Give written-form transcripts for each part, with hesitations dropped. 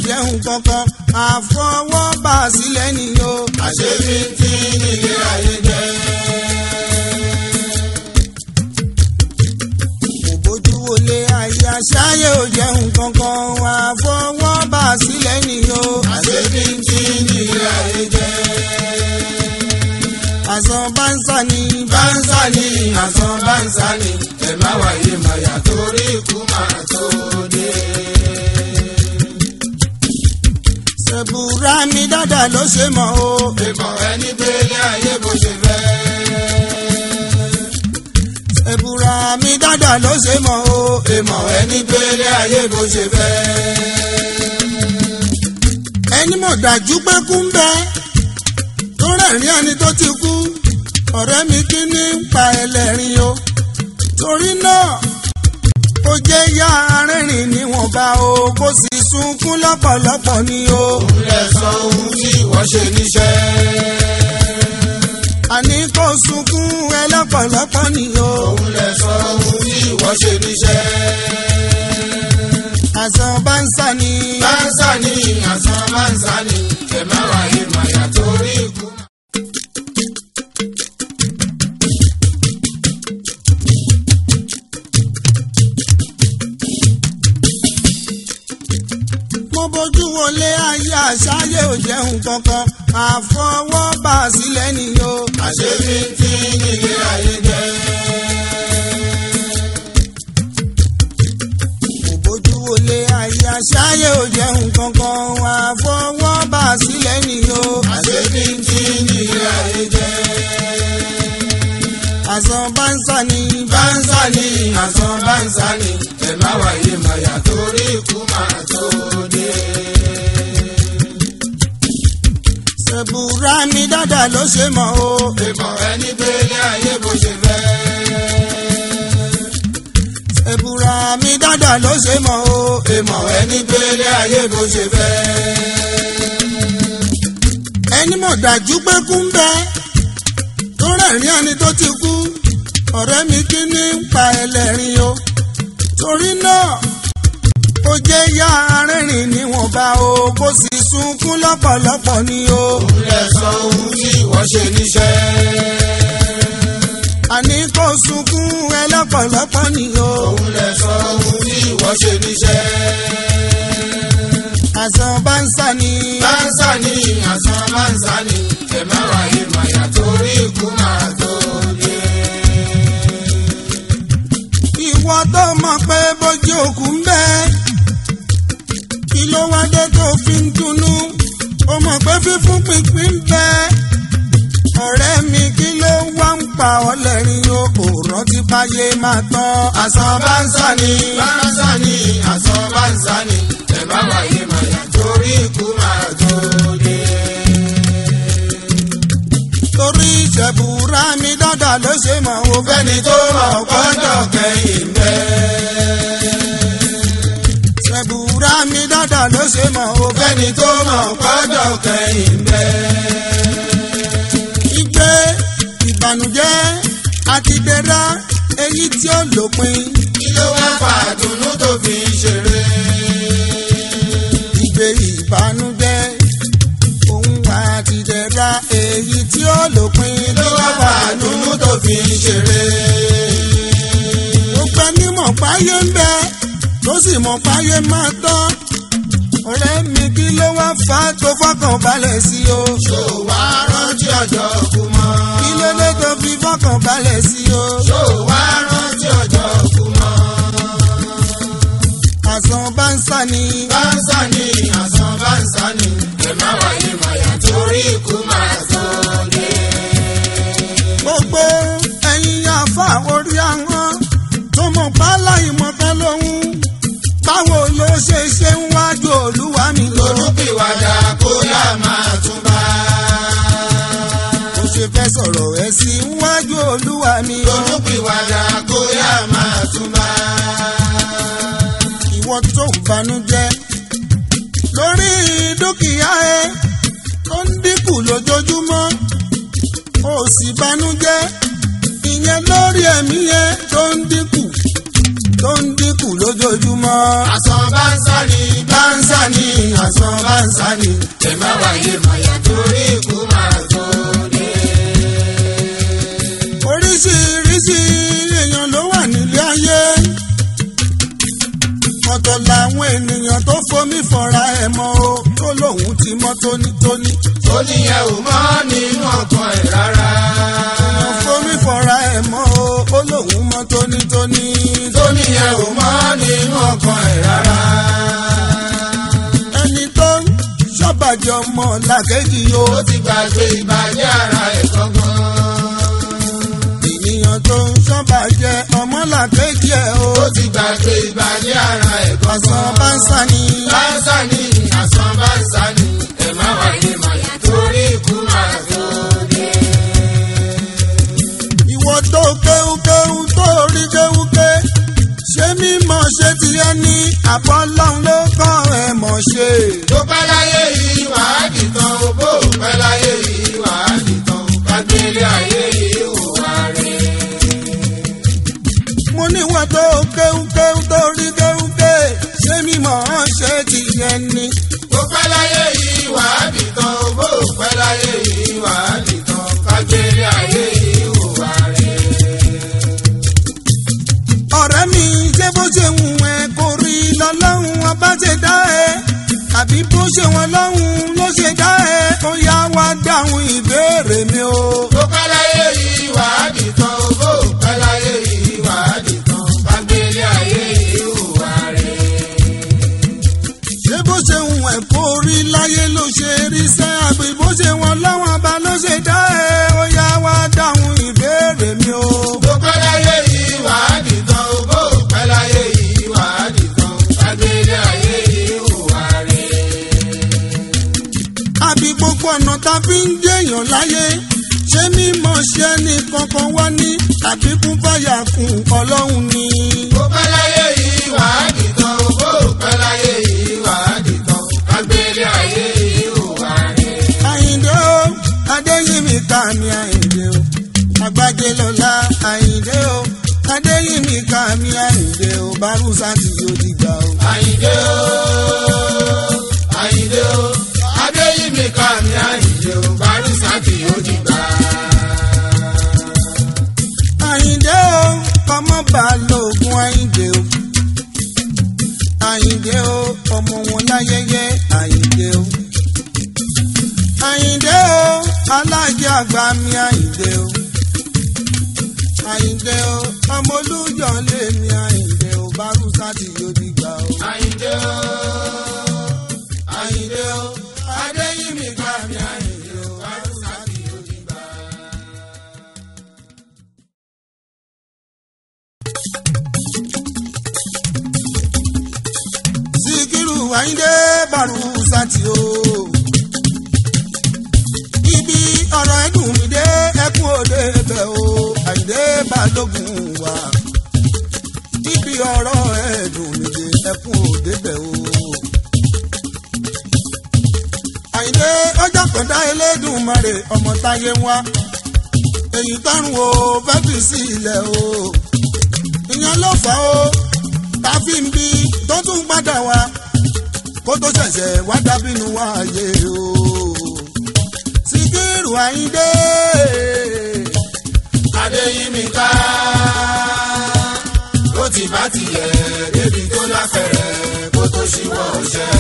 jẹun kankan àfọwọ́bà sílẹ̀ nìyó. àṣebí tí nílé ayé jẹ́. kò bójú wọlé ayé àṣàyè ò jẹun kankan àfọwọ́bà sílẹ̀ nìyó. àṣebí tí nílé ayé jẹ́. àsán bánsá ni bánsá ni àsán bánsá ni ẹ má wáyé màyà torí ikú máa tó dé. ṣẹ̀bùrà mi dáadáa ló ṣe mọ̀ o. ìmọ̀ ẹni gbélé ayé bó ṣe fẹ́. ṣẹ̀bùrà mi dáadáa ló ṣe mọ̀ o. ìmọ̀ ẹni gbélé ayé bó ṣe fẹ́. ẹni mọ̀ dájú pé kú ń bẹ tó rẹ̀rín ẹni tó ti kú ọ̀rẹ́ mi kí ní ń pa ẹlẹ́rìn o. torí náà ó jẹ́ yá arìnrìn níwọ̀nba o kó sì sunkún lọ́pọ̀lọpọ̀ ni o. òun lè sọ ohun tí wọ́n ṣe níṣẹ́. àní kó sunkún ẹ lọ́pọ̀lọpọ̀ ni o. òun lè sọ ohun tí wọ́n ṣe níṣẹ́. àsán bánsá ni bánsá ni àsán bánsá ni ẹ má wáyé màyà torí ikú. mo bójú wọlé ayé àṣàyè ò jẹun kankan àfọwọ́bà sílẹ̀ nìyó. àṣebí tí nílé ayé jẹ́. mo bójú wọlé ayé àṣàyè ò jẹun kankan àfọwọ́bà sílẹ̀ nìyó. àṣebí tí nílé ayé jẹ́. àsán bánsá ni bánsá ni àsán bánsá ni ẹ má wáyé màyà torí ikú máa tó dé. ṣẹ̀bùrà mi dáadáa ló ṣe mọ̀ o. ìmọ̀ ẹni gbélé ayé bó ṣe fẹ́. ṣẹ̀bùrà mi dáadáa ló ṣe mọ̀ o. ìmọ̀ ẹni gbélé ayé bó ṣe fẹ́. ẹni mọ̀ dájú pé kú ń bẹ tó rẹ̀rín ẹni tó ti kú ọ̀rẹ́ mi kí ní ń pa ẹlẹ́rìn o. torí náà ó jẹ́ yá arìnrìn níwọ̀nba o kó sì sunkún lọ́pọ̀lọpọ̀ ni o. òun lè sọ ohun tí wọ́n ṣe níṣẹ́. àní kó sunkún ẹ lọ́pọ̀lọpọ̀ ni o. òun lè sọ ohun tí wọ́n ṣe níṣẹ́. àsán bánsá ni bánsá ni àsán bánsá ni ẹ má wáyé màyà torí ikú máa tó dé. ìwọ tó mọ̀ pé bójú òkú ń bẹ kí ló wá dé tó fi ń dunnú ó mọ̀ pé fífún pínpín ń bẹ ọ̀rẹ́ mi kí ló wá ń pa ọ́ lẹ́rìn o kò rántí páyé máa tán. àsán bánsá ni bánsá ni àsán bánsá ni ẹ má wáyé màyà torí ikú máa tó dé. torí ṣẹ̀bùrà mi dáadáa ló ṣe mọ̀ o fẹ́ni tó mọ̀ gbọ́dọ̀ kẹ́yìn bẹ́ẹ̀. ṣẹ̀bùrà mi dáadáa ló ṣe mọ̀ o fẹ́ni tó mọ̀ gbọ́dọ̀ kẹ́yìn bẹ́ẹ̀. ìgbé ìbànújẹ́ àti dẹ́ra èyí tí ó lópin. kí ló wá fà dùnnú tó fi ń ṣeré. ìgbé ìbànújẹ́ òun àti dẹ́ra èyí tí ó lópin. kí ló wá fà dùnnú tó fi ń ṣeré. ó gbẹ́ ní mọ̀ páyé ń bẹ tó sì mọ̀ páyé máa tán. ọ̀rẹ́ mi kí ló wá fà tó fọkàn balẹ̀ sí o. ṣó wá rántí ọjọ́ kú mọ́. kí ló dé tó fi fọkàn balẹ̀ sí o. ṣó wá rántí ọjọ́ kú mọ́. àsán bánsá ni bánsá ni àsán bánsá ni ẹ má wáyé màyà torí ikú máa tó dé. gbogbo ẹ̀yin àfa orí àwọn tó mọ̀ pálá ìmọ̀kan lóhun báwo ló ṣe ṣe ń wájú olúwa mi lọ. olùpìwàdà kó yá máa tún bá. mo ṣe fẹ́ sọ̀rọ̀ ẹ̀ sí wájú olúwa mi lọ. olùpìwàdà kó yá máa tún bá. ìwọ tó ń banújẹ́ lórí dúkìá ẹ tó ń dínkù lójoojúmọ́ ó sì banújẹ́ ìyẹn lórí ẹ̀mí ẹ tó ń dínkù tó ń dínkù lójoojúmọ́. Àsán bánsá ni àsán bánsá ni ẹ má wáyé màyà torí ikú máa tó dé. Oríṣiríṣi èèyàn ló wà nílé ayé. Ọ̀tọ̀ làwọn ènìyàn tó fomi fọ̀ra ẹ̀ mọ́ o tó lòun ti mọ́ tónítóní. Tóní ẹ ò mọ́ nínú ọkàn ẹ̀ rárá. Fomi fọ̀ra ẹ̀ mọ́ o ó lòun mọ́ tónítóní. Tóní ẹ ò mọ́ nínú ọkàn ẹ̀ rárá. Ẹni tó ń ṣọ́bàjẹ́ ọmọ làkejì o. Ó ti gbàgbé ìbàjẹ́ ara ẹ̀ gangan. Ènìyàn tó ń ṣọ́bàjẹ́ ọmọ làkejì ẹ̀ o. Ó ti gbàgbé ìbàjẹ́ ara ẹ̀ gangan. Àsán bánsá ni. Bánsá ni àsán bánsá ni ẹ má wáyé màyà torí ikú máa tó dé. Ìwọ tó kéwúkéwú tó rí kéwúké ṣé mímọ̀ ṣe ti yẹ ní àbọ̀lọ́hún ló kọ́ ẹ mọ̀ ṣe. Tó pẹ́ láyé yìí wàá dìtàn o, bó pẹ́ láyé yìí wàá dìtàn o, kágbélé ayé yìí ò wá rí. Mo níwọ̀n tó kéwúkéwú tó rí kéwúké ṣé mímọ̀ ṣe ti yẹ ní. Tó pẹ́ láyé yìí wàá dìtàn o, bó pẹ́ láyé yìí wàá dìtàn, kágbélé ayé yìí ò wá rí. Ọ̀rẹ́ mi ṣé bó ṣe wù ẹ́ kò rí lọ́lọ́run ọba ṣe dá ẹ àbí bó ṣe wọn lọ́hùn ló ṣe dá ẹ ó yá wá dáhùn ìbéèrè mi o. Tó pẹ́ láyé yìí wàá dìtàn o, bó pẹ́ láyé yìí wàá dìtàn, kágbélé ayé yìí ò wá rí. Ṣé bó ṣe wù ẹ́ kò rí láyé ló ṣe rí sẹ́ àbí bó ṣe wọn lọ́hùn ọba ló ṣe dá ẹ ó yá wá dáhùn ìbéèrè mi o. Tó pẹ́ láyé yìí wàá dìtàn o, bó pẹ́ láyé yìí wàá dìtàn, kágbélé ayé yìí ò wá rí. Àbí gbogbo ọ̀nà tá a fi ń jẹ́yàn láyé ṣé mímọ̀ ṣe ní kankan wá ní àbí kún fàyà kún ọlọ́run ni. Tó pẹ́ láyé yìí wàá dìtàn o, bó pẹ́ láyé yìí wàá dìtàn, kágbélé ayé yìí ò wá rí. Àyìndé o Adéyìnmíkà mi Àyìndé o Àgbájé lọ́lá Àyìndé o Adéyìnmíkà mi Àyìndé o Bárúsà tí yóò dìgbà o. Àyìndé o, Àyìndé o, Adéyìnmíkà mi Àyìndé o, Bárúsà tí ó dìgbà. Àyìndé o ọmọ Balógun Àyìndé o Àyìndé o ọmọ wọn láyẹyẹ Àyìndé o Àyìndé o alájẹ àgbà mi Àyìndé o Àyìndé o ọmọ Olúyọ̀lé mi Àyìndé o Bárúsà tí yóò dìgbà o. Àyìndé o, Àyìndé o, Adéyìnmíkà mi Àyìndé o, Bárúsà tí ó dìgbà. Síkírù Àyìndé Bárúsà tí o. Ibi ọ̀rọ̀ ẹ̀dùn mi dé ẹkún òde bẹ̀ o Àyìndé Balógun wa. Ibi ọ̀rọ̀ ẹ̀dùn mi dé ẹkún òde bẹ̀ o. Àyìndé ọjọ́ kan dá Elédùmarè ọmọ táyé wá. Èyí tọ́run o fẹ́ fi sí ilẹ̀ o. Ìyẹn ló fà ó tá a fi ń bí tó tún padà wá kó tó ṣẹ̀ṣẹ̀ wá dábìnú wáyé o. Síkírù Àyìndé Adéyìnmíkà ó ti bá tiẹ̀ débi tó láfẹ̀rẹ̀ kó tó ṣíwọ́ ọ̀ṣẹ́.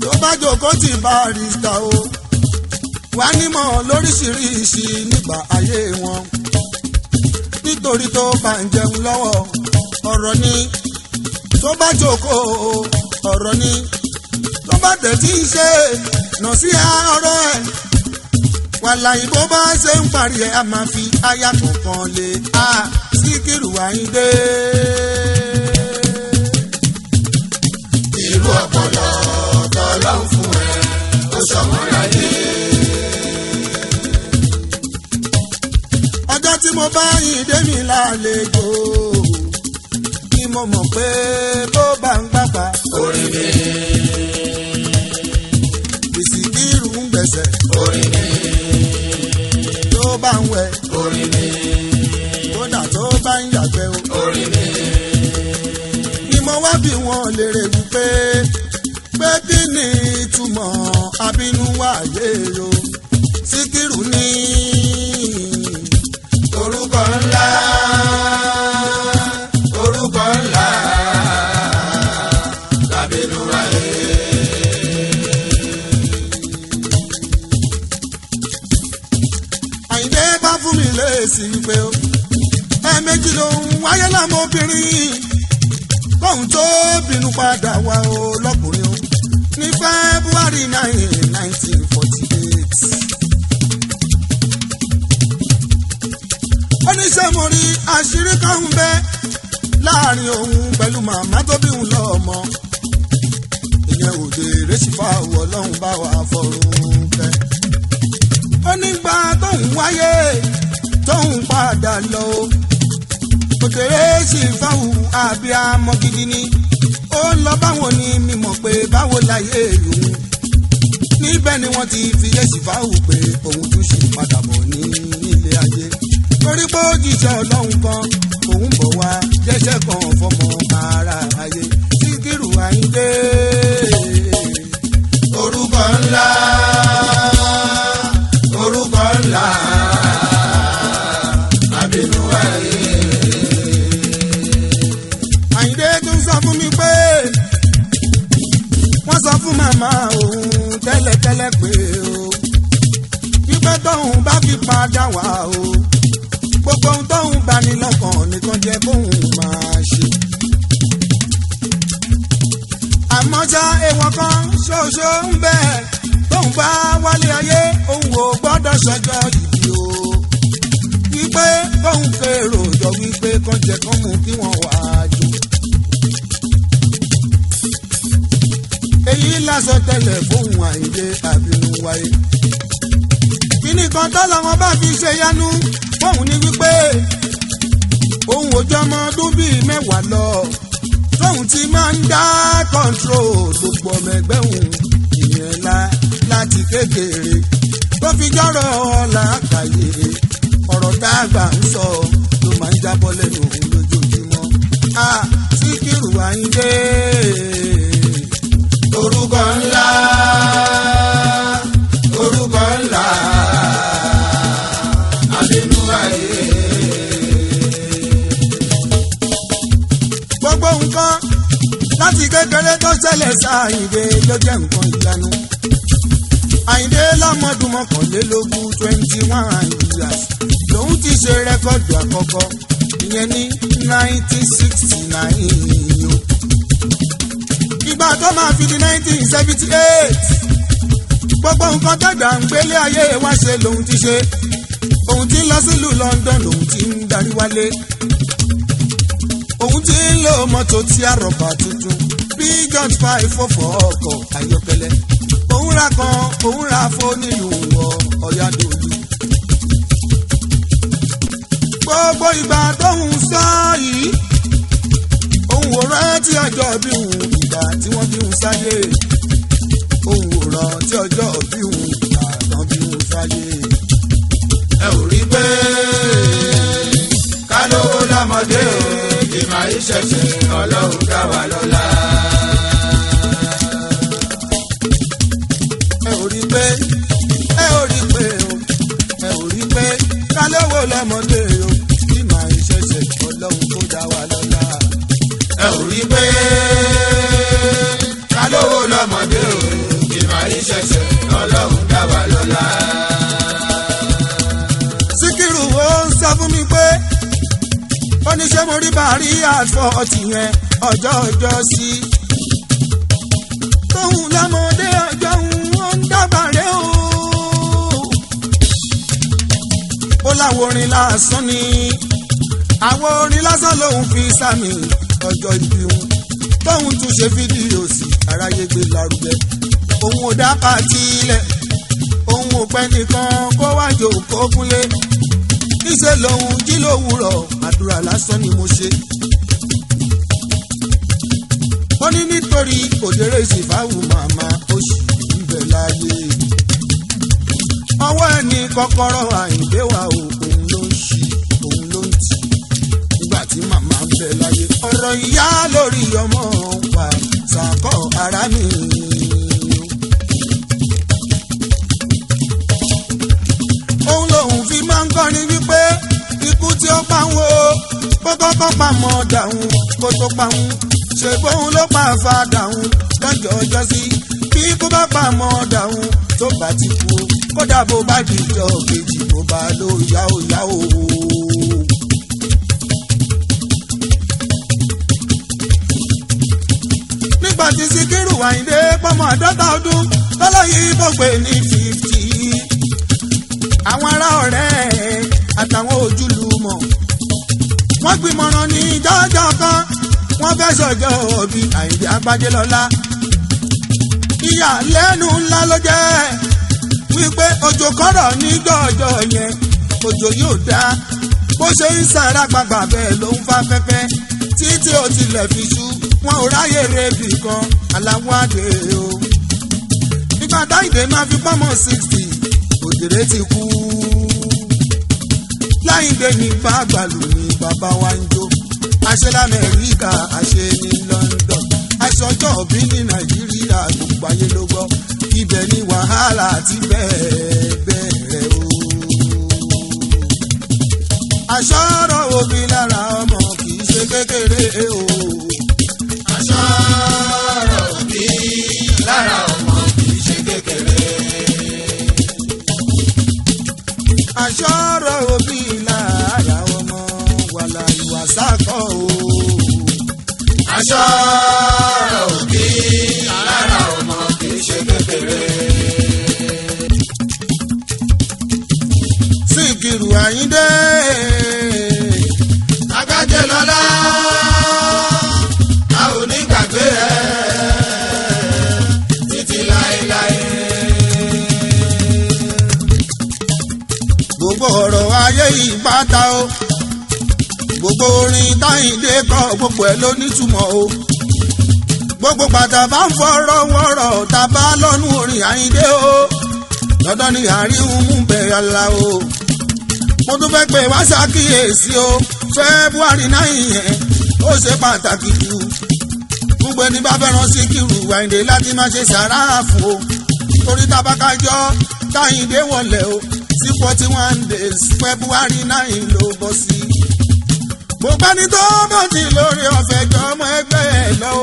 tó bá jókòó ti Barrister o wá nímọ̀ lóríṣiríṣi nígbà ayé wọn nítorí tó bá ń jẹun lọ́wọ́ ọ̀rọ̀ ni tó bá jókòó ọ̀rọ̀ ni tó bá tẹ̀ tí ń ṣe nà sí ọ̀rọ̀ ẹ̀ wàláhì bó bá ṣe ń parí ẹ̀ a máa fi aya kọ̀ọ̀kan lé a Síkírù Àyìndé. irú ọpọlọ tọ́lọ́hun fún ẹ ó ṣọmọláyé. ọjọ́ tí mo bá Àyìndé mi lálejò ni mo mọ̀ pé tó bá ń gbàgbà orin ni Síkírù ń gbẹ̀sẹ̀ orin ni tó bá ń wẹ̀ orin ni bá ń yàgbẹ́ o. orí mi. ni mo wá bí wọn lérè wípé pé kí ni ìtumọ̀ abínú wáyé o. Síkírù ní orúkọ ńlá. orúkọ ńlá. lábínú wáyé. Àyìndé bá fún mi léèsì wípé o ẹ̀ẹ̀mejì lòun wáyé lámọ́bìnrin kóun tó bínú padà wá o lọ́kùnrin o ní February 9, 1948. oníṣẹ́ mo rí àṣírí kan ń bẹ láàrin òun pẹ̀lú màmá tó bí òun lọ́mọ ìyẹn òde rẹ́sífà ọlọ́run bá wà fọ́rùn fẹ́. ó nígbà tóun wáyé tóun padà lọ òdèrè sì fáwù àbíamọ gidi ni ó ń lọ báwo ni mímọ̀ pé báwo láyé lòun níbẹ̀ ni wọ́n ti fi yẹ́sì fáwù pé òun tún ṣe padà bọ̀ ní ilé ayé torí pé ó jíṣẹ́ ọlọ́run kan òun bọ̀ wá jẹ́ṣẹ́ kan fọmọ ara ayé Síkírù Àyìndé. orúkọ ńlá. orúkọ ńlá. lábínú wáyé. Àyìndé tún sọ fún mi pé wọ́n sọ fún màmá òun tẹ́lẹ̀tẹ́lẹ̀ pé o wípé tóun bá fi padà wá o gbogbo ohun tóun bá ní lọ́kàn nìkan jẹ́ kóun máa ṣe. àmọ́ ṣá èèwọ̀ kan ṣoṣo ń bẹ tóun bá wálé ayé òun ò gbọ́dọ̀ ṣọjọ́ ìbí o wípé kóun kérò jọ wípé kán jẹ kán mú kí wọ́n wá jò. èyí lásán tẹ́lẹ̀ fóun Àyìndé àbínú wáyé. kíní kan tọ́lọ́ wọn bá fi ṣe yánú fóun ní wípé òun ò jọ ọmọ ọdún bíi mẹ́wàá lọ tóun ti máa ń dá kọ́ńtró gbogbo ọmọ ẹgbẹ́ òun ìyẹn láti kékeré tó fi jọ́rọ̀ làákàyè ọ̀rọ̀ tá a gbà ń sọ ló máa ń jábọ́ lẹ́nu òun lójoojúmọ́. Síkírù Àyìndé. orúkọ ńlá. orúkọ ńlá. lábínú wáyé. gbogbo nǹkan láti kékeré tó ṣẹlẹ̀ s'Àyìndé ló jẹ́ nǹkan ìyanu. Àyìndé lọ́mọdún mọ́kànlélógún 21 years lòun ti ṣe rẹ́kọ̀dù àkọ́kọ́ ìyẹn ní 1969 o. ìgbà tó máa fi di 1978 gbogbo nǹkan dàgbà ń gbélé ayé wá ṣe lòun ti ṣe òun ti ń lọ sílùú London lòun ti ń darí wálé òun ti ń lo mọ́tò tí a rọ̀bà tuntun bí John 5 fọ́fọ́ ọkọ̀ ayọ́kẹ́lẹ́ òun ra kan òun ra fóònù ọ̀yàdòlù. gbogbo ìgbà tóun sọ yìí òun ò rántí ọjọ́ bí òun ìgbà tí wọ́n bí òun sáyé òun ò rántí ọjọ́ bí òun ìgbà tán bí òun sáyé. ẹ ò rí pé ká lówó lọ́mọdé o ìmọ̀ ìṣẹ̀ṣẹ̀ ọlọ́run dá wa lọ́lá. ẹ ò rí pé ẹ ò rí pé ẹ ò rí pé ká lówó lọ́mọdé o ìmọ̀ ìṣẹ̀ṣẹ̀ ọlọ́run tó dá wa lọ́lá. ẹ ò rí pé ká lówó lọ́mọdé o ìmọ̀ ìṣẹ̀ṣẹ̀ ọlọ́run dá wa lọ́lá. Síkírù ó ń sọ fún mi pé oníṣẹ́ mo rí bàárí àfọ̀ ọtí yẹn ọjọ́ sí. tóun lọ́mọdé ọjọ́ ó ń dábàárẹ̀ o. ó láwọn orin lásán ni àwọn orin lásán lòun fi sàmì ọjọ́ ìbí òun tóun tún ṣe fídíò sí aráyé gbé lárugẹ. òun ò dá pàtí ilẹ̀ òun ò pẹ́ nìkan kó wájú kó kúnlé níṣẹ́ lòun jí lówùúrọ̀ àdúrà lásán ni mo ṣe. ó ní nítorí òdèrè ìṣèfáwù màmá oṣù ibẹ̀ láàyè. ọwọ́ ẹni kọ́kọ́rọ́ Àyìndé wa o òun ló ń ṣí òun ló ń tì. ṣẹlẹ̀ láyé. ọ̀rọ̀ ìyá lórí ọmọ wa ṣàkọ́ ara mi. òun lòun fi máa ń kọrin wípé ikú tí ó pa ń wo kó kọ́kọ́ pa mọ́ dàhùn kó tó pa ń ṣe bóun ló pa fàdàhùn lọ́jọ́ ọjọ́ sí bí ikú bá pa mọ́ dàhùn tó bá ti kú kódà bó bá dìjọ́ kejì bó bá ló yá ó yá ó. nígbà tí Síkírù Àyìndé pọ́mọ 50 ọdún tọ́lọ́yìn gbogbo ní 50 àwọn ará ọ̀rẹ́ àtàwọn ojúlùmọ̀ wọ́n gbìmọ̀ràn ní jọ́jọ́ kan wọ́n fẹ́ sọ̀jọ́ òbí Àyìndé Agbájélọ́lá. ìyàlẹ́nu ńlá ló jẹ́ wípé òjò kọ́rọ̀ ní jọ́jọ́ yẹn òjò yóò dá bó ṣe ń sàrà gbàgbà bẹ́ẹ̀ ló ń fa fẹ́fẹ́ títí ó tilẹ̀ fi ṣú wọn ò ráyè rébì kan aláwọ̀ àdé o. nígbà táyìndé máa fi pọ́mọ 60 òdèrè ti kú. láyìndé ní bàgbàlù ní bàbá wa ń jó àṣẹ lamẹ́ríkà àṣẹ ní London aṣọjọ́ òbí ní Nàìjíríà gbogbo ayé ló gbọ́ ibẹ̀ ni wàhálà ti bẹ̀rẹ̀ o. aṣọ́rọ̀ òbí lára ọmọ kì í ṣe kékeré o. aṣọ́rọ̀ òbí lára ọmọ kì í ṣe kékeré. aṣọ́rọ̀ òbí lára ọmọ wàlà ìwà sákọ̀ o. aṣọ́rọ̀ òbí lára ọmọ kì í ṣe kékeré. Síkírù Àyìndé Agbájélọ́lá a ò ní gbàgbé ẹ títí láéláé. gbogbo ọ̀rọ̀ ayé yìí pátá o gbogbo orin Táyìndé kọ gbogbo ẹ̀ ló nítumọ̀ o gbogbo pàtà bá ń fọ̀rọ̀ wọ̀rọ̀ tàbá lọ́nu orin Àyìndé o dandan ni àríhùn mú bẹ̀rẹ̀ la o. mo tún fẹ́ pé wá ṣàkíyèsí o February 9 yẹn ó ṣe pàtàkì jù gbogbo ẹni bá fẹ́ràn Síkírù Àyìndé láti má ṣe sàrà fún o torí tabakajọ́ Táyìndé wọlé o sí 41 days February 9 ló bọ́ sí. gbogbo ẹni tó bọ̀ sí lórí ọ̀fẹ́ jọ ọmọ ẹgbẹ́ ẹ̀ lọ o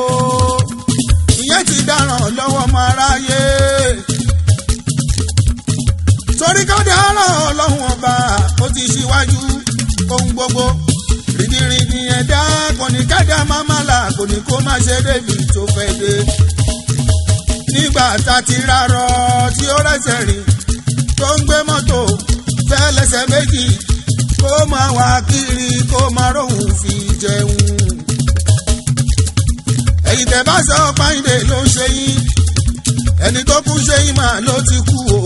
ìyẹn ti dáràn lọ́wọ́ ọmọ aráyé torí ká dáràn ọlọ́run ọba ó ti ṣíwájú ohun gbogbo rìndìnrìndìn ẹ̀dá kò ní kẹ́dá mámàlà kò ní kó má ṣe débi tó fẹ́ dé. nígbà tá a ti rárọ̀ tí ó rẹ̀sẹ̀ rìn tó ń gbé mọ́tò fẹ́ lẹ́sẹ̀ méjì kó máa wá kiri kó máa róhùn fi jẹun. ẹ̀yin tẹ́ bá sọ Páyìndé ló ń ṣe yín ẹni tó kú ṣe yín mà ló ti kú o.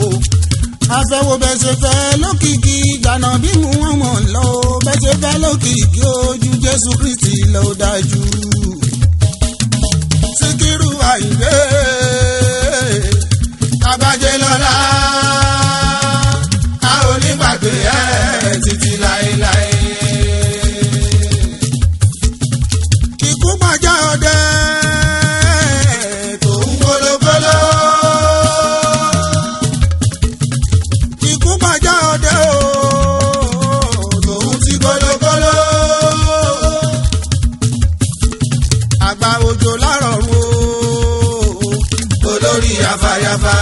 afẹ́wo bẹ́ẹ̀ ṣe fẹ́ lókìkí ìgbàna bí mu wọ́n mọ̀ lọ bẹ́ẹ̀ ṣe fẹ́ lókìkí ojú Jésù Kristi ló dájú. Síkírù Àyìndé Agbájélọ́lá a ò ní gbàgbé ẹ títí láéláé. ikú pàjá ọdẹ tó ń kólókóló. ikú pàjá ọdẹ o tòun ti kólókóló. àgbà òjò lárọ̀rùn o olórí afáyáfá.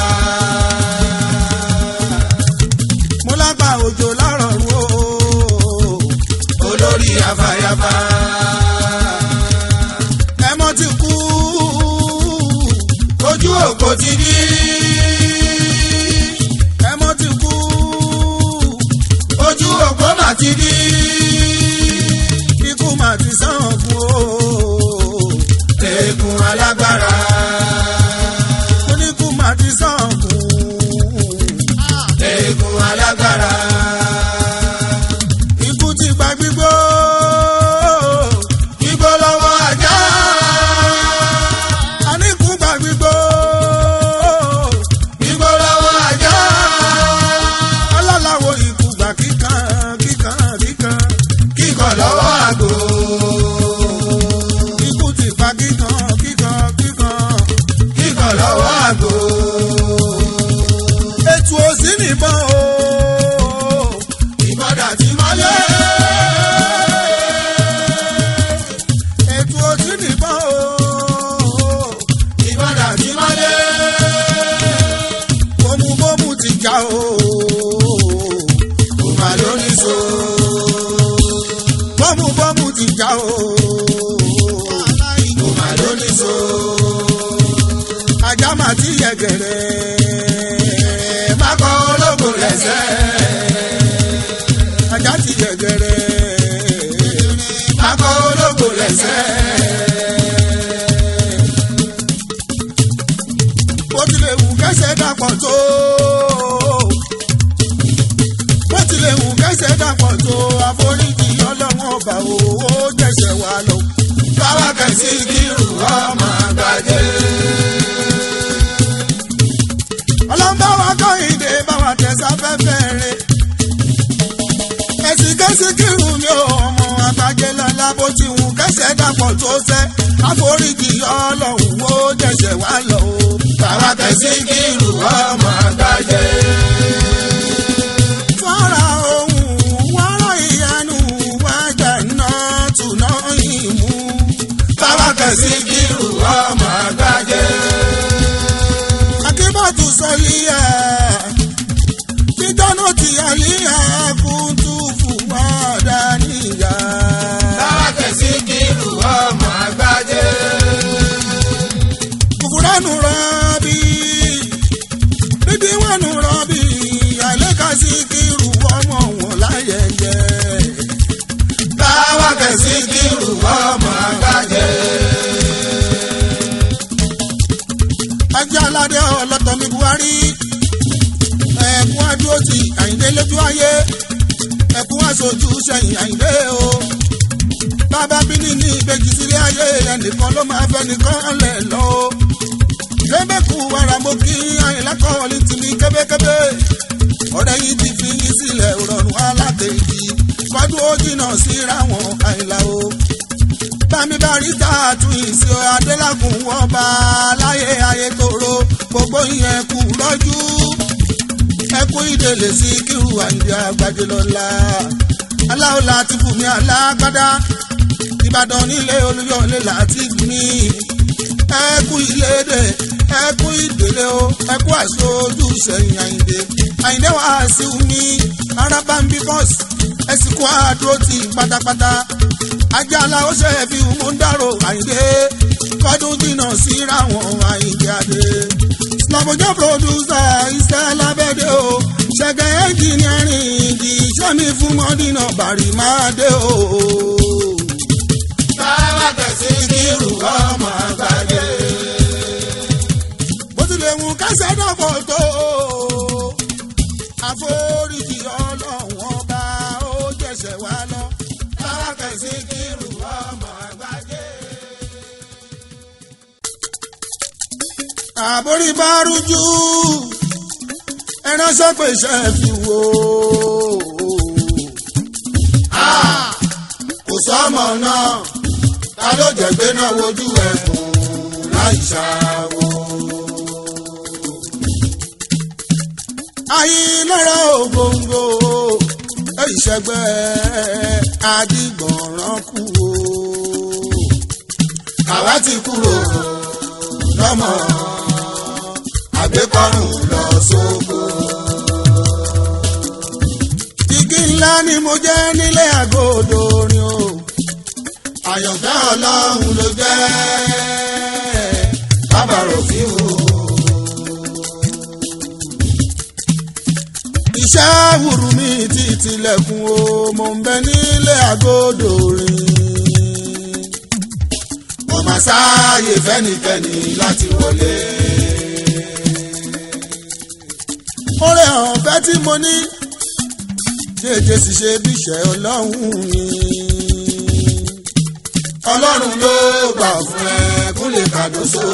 mo lágbà òjò lárọ̀rùn o olórí afáyáfá. ẹmọ ti kú ojú òpó ti dí. ẹmọ ti kú ojú òpó mà ti dí. ikú mà ti sàn fún o eégún alágbára. oníkú mà ti sàn fún eégún alágbára. ikú ti gba gbígbó Igbó lọ́wọ́ ajá. àníkú gba gbígbó Igbó lọ́wọ́ ajá. ọlọ́láwo ikú gbà kíkan kíkan kíkan Kíkọ̀ lọ́wọ́ àgò. níbọn o. ìbọ̀dà tí mọ́lẹ̀. ètò òtí níbọn o. ìbọ̀dà tí mọ́lẹ̀. bómúbómú ti já o. kò má lóní so. bómúbómú ti já o. kò má lóní so. ajá máa ti yẹgẹrẹ. mákọ́ ológo lẹ́sẹ̀. ajá ti yẹgẹrẹ. mákọ́ ológo lẹ́sẹ̀. bó tilẹ̀ wù kẹ́sẹ̀ dàpọ̀ tó. bó tilẹ̀ wù kẹ́sẹ̀ dàpọ̀ tó. àforíjì ọlọ́wọ́n ọba o ó jẹ̀ṣẹ̀ wá lọ. báwa kẹ̀sí kírù ọmọ àgbàdé. ọlọ́mbà wa kọ́ ìdè báwa tẹ̀sáfẹ́fẹ́ rẹ̀. ẹ̀sìn kẹ́sì kírù mi ò ọmọ àgbàjẹ lọ́la bó ti wù kẹ́sẹ̀ dàpọ̀ tó sẹ́. àforíjì ọlọ́run ó jẹ̀ṣẹ̀ wá lọ o. báwa kẹ̀sí kírù ọmọ àgbàdé. fọ́ra ohun wọ́rọ̀ ìyanu wájà náà tùnà ìmú. báwa kẹ̀sí kírù ọmọ àgbàdé. akíbọ̀tù sọ̀líyà títọ́nù tí àlíyà kúntù fún wọ́ọ̀dà níyà. báwa kẹ̀sí kírù ọmọ àgbàdé. kùkùránù rọ́bì bíbíwánù rọ́bì àlékàsí kírù ọmọ wọn láyẹyẹ. báwa kẹ̀sí kírù ọmọ àgbàdé. ajá aládé ọlọ́tọ̀ mi Buhari ẹ̀kún adúrótì Àyìndé lójú ayé ẹ̀kún aṣojú sẹ́yìn Àyìndé o. bàbá bíní ní ìbejì sílé ayé ẹnìkan ló máa fẹ́ nìkan lẹ̀ lọ o. kébékù ara mo kí Àyìnlá Kọ́lí tì mí kébékébé. ọ̀rẹ́ yìí ti fi yín sílẹ̀ rọrùn alákejì kọ́dún ó jìnnà síra wọn Àyìnlá o. bámi barista tún ìsì adélàkùn ọba láyé ayé tóró gbogbo ìyẹn kù lọ́jú. ẹkún ìdèlè sí kírù Àyìndé àgbàjẹ lọ́la. aláwòlá ti fún mi alágbádá. Ìbàdàn nílé Olúyọ̀lé láti gbìn. ẹkún ìlédè ẹkún ìdèlè o ẹkún àṣojú sẹ́yìn Àyìndé. Àyìndé wàá sí mi arábàmbí bọ́ọ̀sì ẹ̀sìnkú àdúró ti pátápátá. Àjàlá ó ṣe fi mú dárò Àyìndé kọ́dún jìnnà síra wọn Àyìndé adé. Slaboja producer iṣẹ́ lábẹ́dẹ́ o ṣẹ̀gẹ̀ engineering di iṣẹ́ mi fún mọ́dínà bàrí máa dé o. báwa kẹ̀sí kírù ọmọ àgbàdé. bó tilẹ̀ mú kẹ́sẹ̀ dọ̀pọ̀ tó àforíjì ọlọ́run ọba ó jẹ̀ṣẹ̀ wá lọ. báwa kẹ̀sí kírù ọmọ àgbàdé. àbórí bá rújú ẹran sọpọ iṣẹ́ fi wò. kò sọ́mọ náà ta ló jẹ̀gbé náà wojú ẹkùn láì ṣàwò. Ayílára ògóńgó ìṣẹ́gbẹ́ Adígbọ̀nrán kú o. àwa ti kúrò lọ́mọ àgbékọ́rùn lọ sóko. Igi ńlá ni mo jẹ́ nílé àgọ́dọ̀ orin o. àyànfẹ́ ọlọ́run ló jẹ́ bàbá ròfin o. Iṣẹ́ wùrù mi ti tilẹ̀kùn o, mo ń bẹ nílé àgọ́dọ̀ orin. kò má sáàyè fẹ́nikẹ́ni láti wọlé. Oore ọ̀fẹ́ tí mo ní jẹ́jẹ́ sì ṣe bí iṣẹ́ ọlọ́run ni. ọlọ́run ló gbà fún ẹ Kúnlé Kàdóso.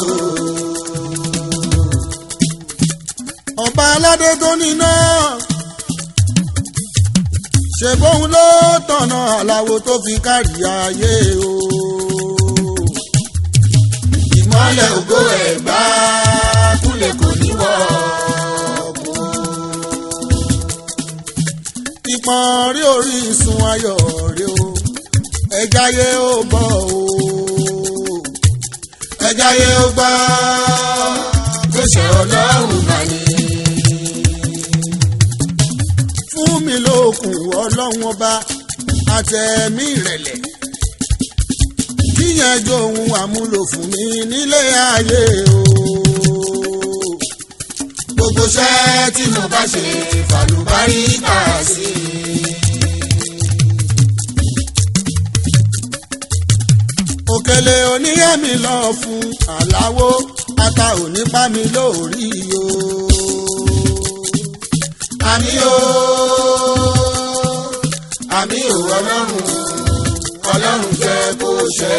Ọba aládé tó níná ṣe bóun ló tọ̀nà àlàwo tó fi kárí ayé o. ìmọ́lẹ̀ ògo Ẹ̀gbá Kúnlé kò ní wọ̀ ọ́. pọ́n rí orísun ayọ̀ rẹ o ẹjáyé ó gbọ́ o ẹjáyé ó gbọ́ gbèsè ọlọ́run bá ní. fún mi lókun ọlọ́run ọba àtẹ̀mí ìrẹ̀lẹ̀ kíyẹn jó ohun àmúlò fún mi nílé ayé o. gbogbo iṣẹ́ tí mo bá ṣe fàlùbáríkà sí. òkèlè oníyẹ̀mí lọ fún àláwó ata òní bá mi lórí o. àmì o àmì o ọlọ́run jẹ́ kó ṣẹ.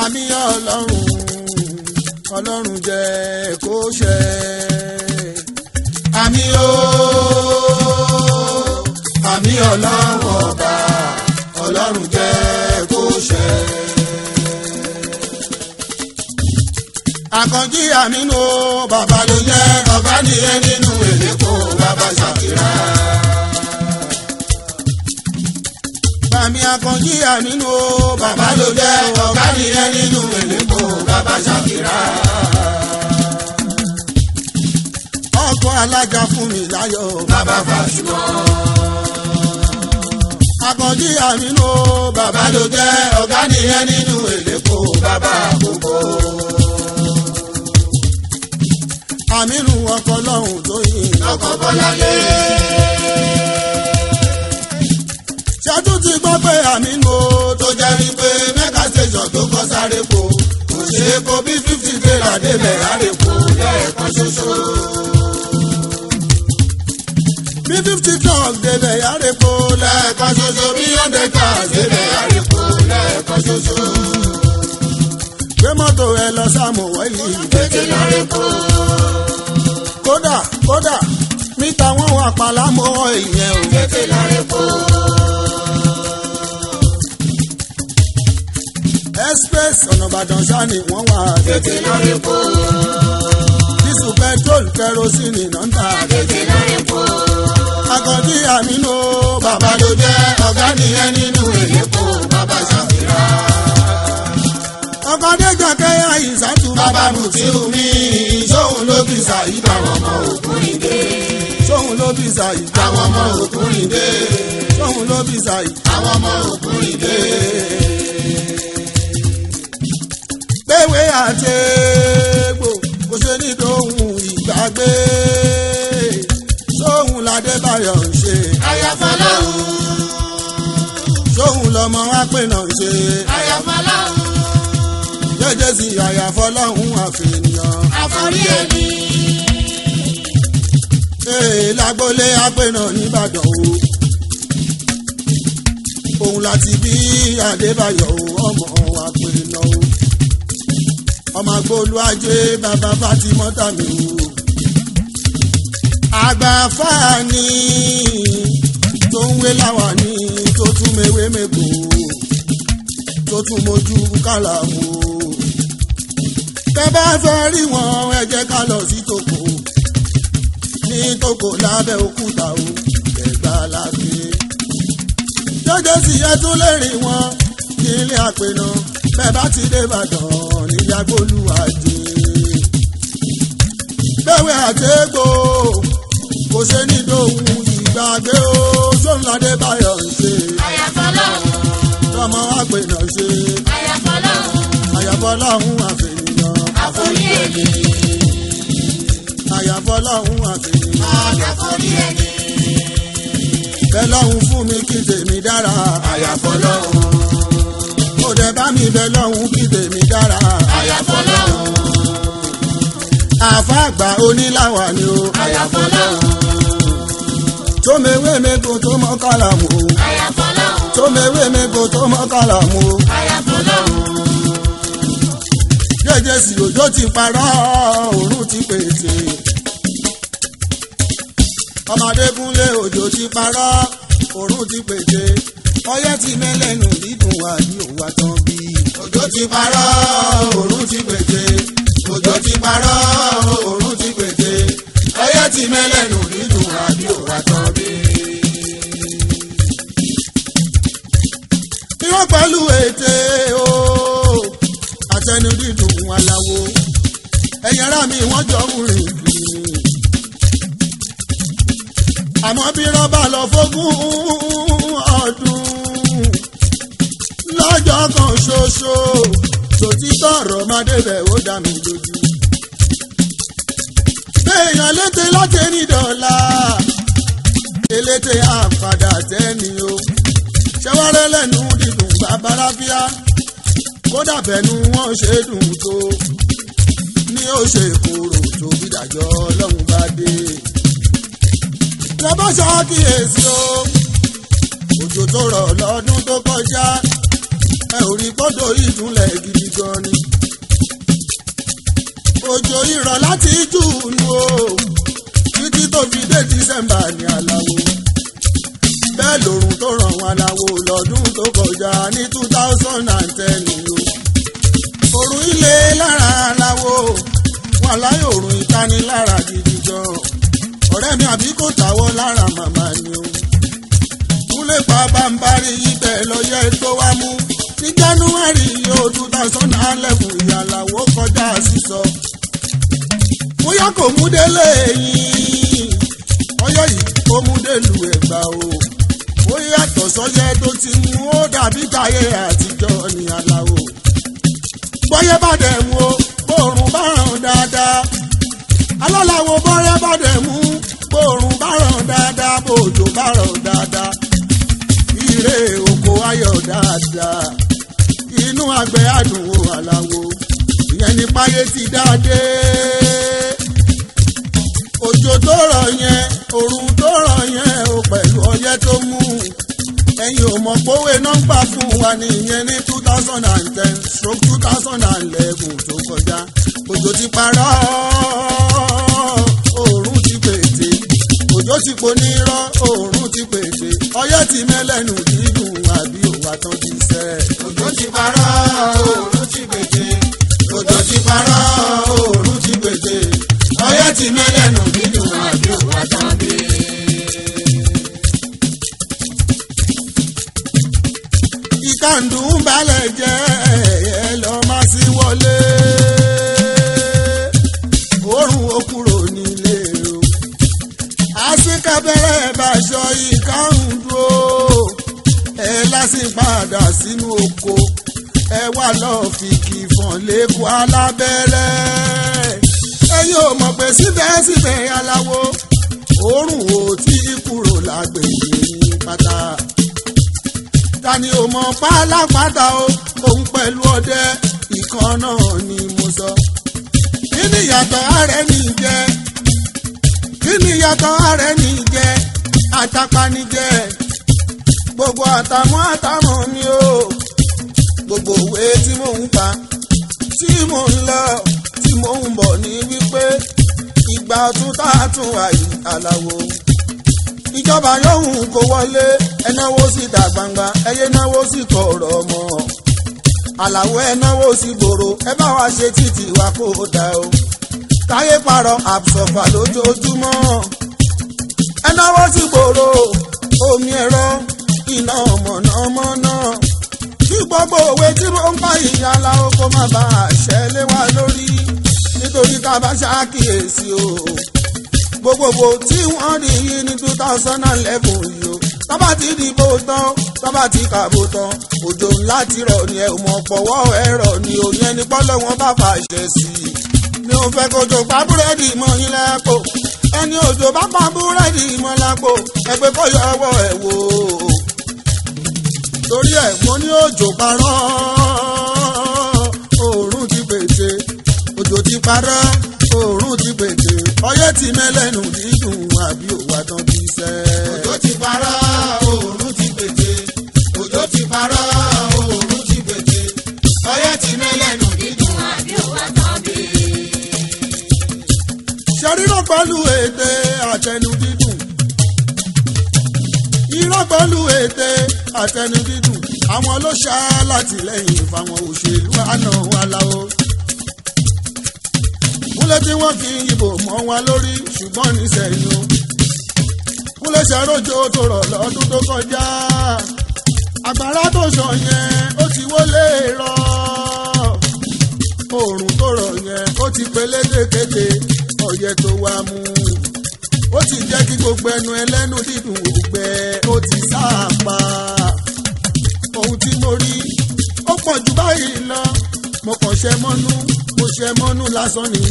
àmì ọlọ́run jẹ́ kó ṣẹ. àmì o àmì ọlọ́run ọba ọlọ́run jẹ́ kó ṣẹ. àkànjí àmínú bàbá ló jẹ́ ọ̀gá nìyẹn nínú èlékò bàbá ṣàkírà. bàmí àkànjí àmínú bàbá ló jẹ́ ọ̀gá nìyẹn nínú èlékò bàbá ṣàkírà. ọkọ alájà fún mi láyọ̀ bàbá Fàṣùmọ́. àkànjí àmínú bàbá ló jẹ́ ọ̀gá nìyẹn nínú èlékò bàbá àkókò. àmínú ọkọ lọ́hùn tó yìn ọkọ̀ bọ́láyé. ṣáájú ti gbọ́ pé àmínú tó jẹ́ wípé mẹ́ka station tó kọ́ sáré po kò ṣe é kó bí 50 naira débẹ̀ àrèpo lẹ́ẹ̀kan ṣoṣo. bí 50 truck débẹ̀ àrèpo lẹ́ẹ̀kan ṣoṣo bí 100 cars débẹ̀ àrèpo lẹ́ẹ̀kan ṣoṣo. gbé mọ́tò ẹ lọ sàmúwọ́ yìí tètè lárèpo. kódà mítà wọn wà pàlámọ́ ìyẹn o. tètè lárèpo. express ọ̀nà Ìbàdàn sani wọ́n wà. tètè lárèpo. dísù petrol kerosene náà ń tà. tètè lárèpo. àkànjí àmínú bàbá ló jẹ́ ọ̀gá nìyẹn nínú èlékò bàbá ṣàfihà. ọkọ̀ adéjọ́kẹ́ àyíṣàtú bàbá Mutiu mi sóhun ló bí Saheed àwọn ọmọ Ògúnrìndé. sóhun ló bí Saheed àwọn ọmọ Ògúnrìndé. sóhun ló bí Saheed àwọn ọmọ Ògúnrìndé. gbéwé àti egbò kò ṣe ní tòun ìgbàgbé sóhun ládébáyọ̀ ń ṣe. àyàfọ́lọ́hún. sóhun lọmọ apẹ̀nà ń ṣe. àyàfọ́lọ́hún. jẹ́jẹ́ sí àyàfọ́lọ́hún àfẹnìyàn. àforí ẹni. lágbólé apẹ̀nà nìbàdàn o. òun láti bí adébáyọ̀ o ọmọ apẹ̀nà o. ọmọ agbóolú ajé bàbá Fátímọ́tà mi o. àgbà fáàní tó ń wé láwàní tó tún mewé mẹ́gbò tó tún mojú kálàmù o. tẹ́ bá fẹ́ rí wọn ẹ jẹ́ ká lọ sí tòkó ní tòkó lábẹ́ òkúta o ẹ̀gbá lágbé. jẹ́jẹ́ sì yẹ tún lè rí wọn ní ilé àpènà bẹ́ẹ̀ bá ti dé Ìbàdàn nílẹ̀ agbóluwàjì. bẹ́wẹ̀ àtẹ́gbò kò ṣe ní dòun ìgbàgbé o sóńládé báyọ̀ ń ṣe. àyàfọ́lọ́hún. tọmọ àpènà ṣe. àyàfọ́lọ́hún. àyàfọ́lọ́hún àfẹnìyàn. àforí ẹni. àyàfọ́lọ́hún àfẹnìyàn. àforí ẹni. bẹ́ẹ̀ lọ́hún fún mi kí tèmi dára. àyàfọ́lọ́hún. ó dẹ̀ bá mi bẹ́ẹ̀ lọ́hún kí tèmi dára. àyàfọ́lọ́hún. àfàgbà oníláwà ni o. àyàfọ́lọ́hún. tó mewé mego tó mọ kálàmù o. àyàfọ́lọ́hún. tó mewé mego tó mọ kálàmù o. àyàfọ́lọ́hún. jẹ́jẹ́ sí òjò ti parọ́ òórùn ti pèsè. ọmọdékúnlé òjò ti parọ́ òórùn ti pèsè. ọyẹ́ ti mẹ́lẹ́nu dídùn àbí òwà tán bí. òjò ti parọ́ òórùn ti pèsè. òjò ti parọ́ òórùn ti pèsè. ọyẹ́ ti mẹ́lẹ́nu dídùn àbí àmọ́ bí rọ́bà lọ fógún ọdún lọ́jọ́ kan ṣoṣo tòtítọ́ ọ̀rọ̀ máa débẹ̀ ó dá mi lójú. béèyàn létè láti ní dọ́là elétè àpàdà tẹ́ni o ṣẹ́wárẹ́ lẹ́nu dídùn babaláfíà kódà bẹ́nu wọn ṣe dùn tó ní ó ṣe kúrò tó bí dájọ́ ọlọ́run bá dé. lọ́bọ̀ ṣàkíyèsí o òjò tó rọ̀ lọ́dún tó kọjá ẹ ò rí kódò ìdúnlẹ̀ gidi gan ni. òjò ìrọ̀ láti júùnù o títí tó fi dé dísẹ́mbà ní aláwo. bẹ́ẹ̀ lòrùn tó ràn wọn aláwo lọ́dún tó kọjá ní 2010 o. òrùn ilé lára aláwo wà láyé òrùn ìtanilára gidi gan. ọ̀rẹ́ mi àbí kò táwọ́ lára màmá ni o. kúlẹ̀ pa bámbárí ibẹ̀ lọ́yẹ́ tó wá mú ní January 2011 ìyàlàwó kọjá sísọ. bóyá kò mú délé yín ọyọ́ yìí kò mú délùú Ẹ̀gbá o. bóyá yàtọ̀ sọ́yẹ́ tó ti mú ó dàbí táyé àtijọ́ ní aláwo. bọ́yẹ́ bá dẹ̀ mú o bóòrùn bá ràn dáadáa. alálàwo bọ́yẹ́ bá dẹ̀ mú bóòrùn bá ràn dáadáa bòjò bá ràn dáadáa. ire oko ayọ̀ dáadáa inú àgbẹ̀ àdùn o aláwo ìyẹn ní páyé ti dáadé. òjò tó rọ̀ yẹn òrùn tó rọ̀ yẹn o pẹ̀lú ọyẹ́ tó mú ẹ̀yin ò mọ̀ pòwe nọ́mbà fún wa nìyẹn ní 2010/2011 tó kọjá. òjò ti parọ́ òòrùn ti pètè òjò ti ponírọ́ òòrùn ti pètè ọyẹ́ ti mẹ́lẹ́nu dídùn àbí òwà tán ti sẹ́. òjò ti parọ́ òòrùn ti pètè òjò ti parọ́ òòrùn ti pètè ọyẹ́ ti mẹ́lẹ́nu dídùn àbí òwà tán bí. ìkàndùn balẹ̀ jẹ́ ẹ lọ máa sí wọlé òórùn ó kúrò nílé o. àsìkò bẹ̀rẹ̀ bàṣọ ìkàrùn dúró ẹ lásì padà sínú oko ẹ wá lọ́ọ́ fi kìfọ̀n lẹ́kọ̀ọ́ alábẹ́rẹ́. ẹ̀yin ò mọ̀ pé síbẹ̀síbẹ̀ aláwo òórùn ò tí kúrò lágbègbè yín pátá. Tani ò mọ̀ pálápátá o òun pẹ̀lú ọdẹ ìkan náà ni mo sọ. kí ni ìyàtọ̀ ààrẹ ní jẹ́ kí ni ìyàtọ̀ ààrẹ ní jẹ́ àtàpanijẹ́ gbogbo àtàmọ́ mi o. gbogbo òwe tí mò ń pa tí mò ń lọ tí mò ń bọ̀ ní wípé ìgbà ọ̀tún tá a tún àyè aláwo. ìjọba yóò kó wọlé ẹnáwó síta gbangba ẹyẹ náwó sí kọ̀ọ̀rọ̀ ọmọ. àlàó ẹnáwó sí gbòòrò ẹ bá wa ṣe títì wa kó dá o. táyé parọ́ àbùsọ̀fà lójoojúmọ́. ẹnáwó sí gbòòrò omi ẹ̀rọ iná mọ̀nàmọ́ná. kí gbogbo òwe tí mo ń pa ìyàlá oko má bá àṣẹ lé wa lórí nítorí ká bá ṣàkíyèsí o. gbogbogbò tí wọ́n rí yìí ní 2011 yìí o. tọ́ba ti dìbò tán tọ́ba ti kàbò tán òjò ńlá ti rọ̀ ni ẹ ò mọ̀ pọ̀wọ́ ẹ̀rọ ni òní ẹni pọ́lọ́ wọn bá fàṣẹ sí i. mi ò fẹ́ kójò pa búrẹ́dì mọ́ yín lápò ẹni òjò bá pa búrẹ́dì mọ́ lápò ẹgbẹ́ kó yọ ọwọ́ ẹ̀ wò ó. torí ẹ̀ mo ní òjò parọ́ òórùn ti pèsè òjò ti parọ́ òórùn ti pèsè ọyẹ́ ti mẹ́lẹ́nu dídùn àbí òwà tán bí sẹ́. òjò ti parọ́ òórùn ti pèsè òjò ti parọ́ òórùn ti pèsè ọyẹ́ ti mẹ́lẹ́nu dídùn àbí òwà tán bí. ṣerírọ̀ pẹ̀lú ète àtẹnu dídùn irọ́ pẹ̀lú ète àtẹnu dídùn àwọn ló ṣá látìlẹ́yìn fáwọn òṣèlú àná aláwo. kúlẹ̀ tí wọ́n fi ìbò mọ́ wa lórí ṣùgbọ́n nísẹ̀yìn o. kúlẹ̀ ṣàròjò tó rọ̀ lọ́dún tó kọjá àgbàrá tó ṣàn yẹn ó ti wọlé rọ̀ oòrùn tó rọ̀ yẹn ó ti pelédè kété ọyẹ́ tó wá mú ó ti jẹ́ kí gbogbo ẹnu ẹlẹ́nu dídùn ògbẹ́ ó ti sáàpá. ohun tí mo rí ó pọ̀ jù báyìí lọ mo kàn ṣe mọ́nú mo ṣe mọ́nú lásán ni.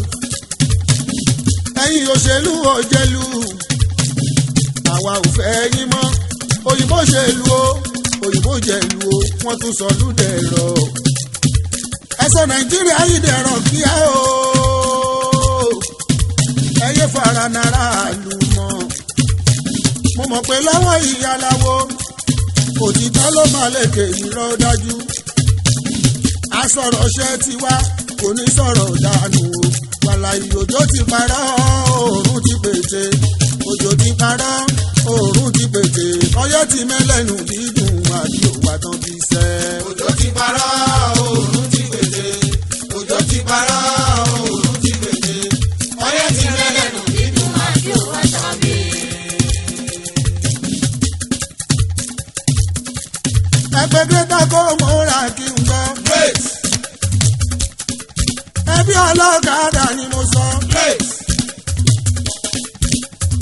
ẹ̀yin òṣèlú òjèlú àwa ò fẹ́ yín mọ́ òyìnbó ṣèlú o òyìnbó jẹ̀lú o wọ́n tún sọ lúdẹ̀rọ. ẹ sọ nàìjíríà yìí dẹ̀rọ̀ kíá o ẹ yé fara nara lù mọ́. mo mọ̀ pé lọ́wọ́ ìyáláwo òtítọ́ ló máa lékè irọ́ dájú. asọ̀rọ̀ṣẹ́ ti wá kò ní sọ̀rọ̀ dànù o. wàlàyé òjò ti parọ́ oòrùn ti pèsè òjò ti parọ́ oòrùn ti pèsè ọyẹ́ ti mẹ́lẹ́nu dídùn àbí òwà tán fi sẹ́. òjò ti parọ́ oòrùn ti pèsè òjò ti parọ́ oòrùn ti pèsè ọyẹ́ ti mẹ́lẹ́nu dídùn àbí òwà tán fi. ẹgbẹ́ greta kó múra kí n gbọ́. ẹbí ọlọ́kadà ni mo sọ.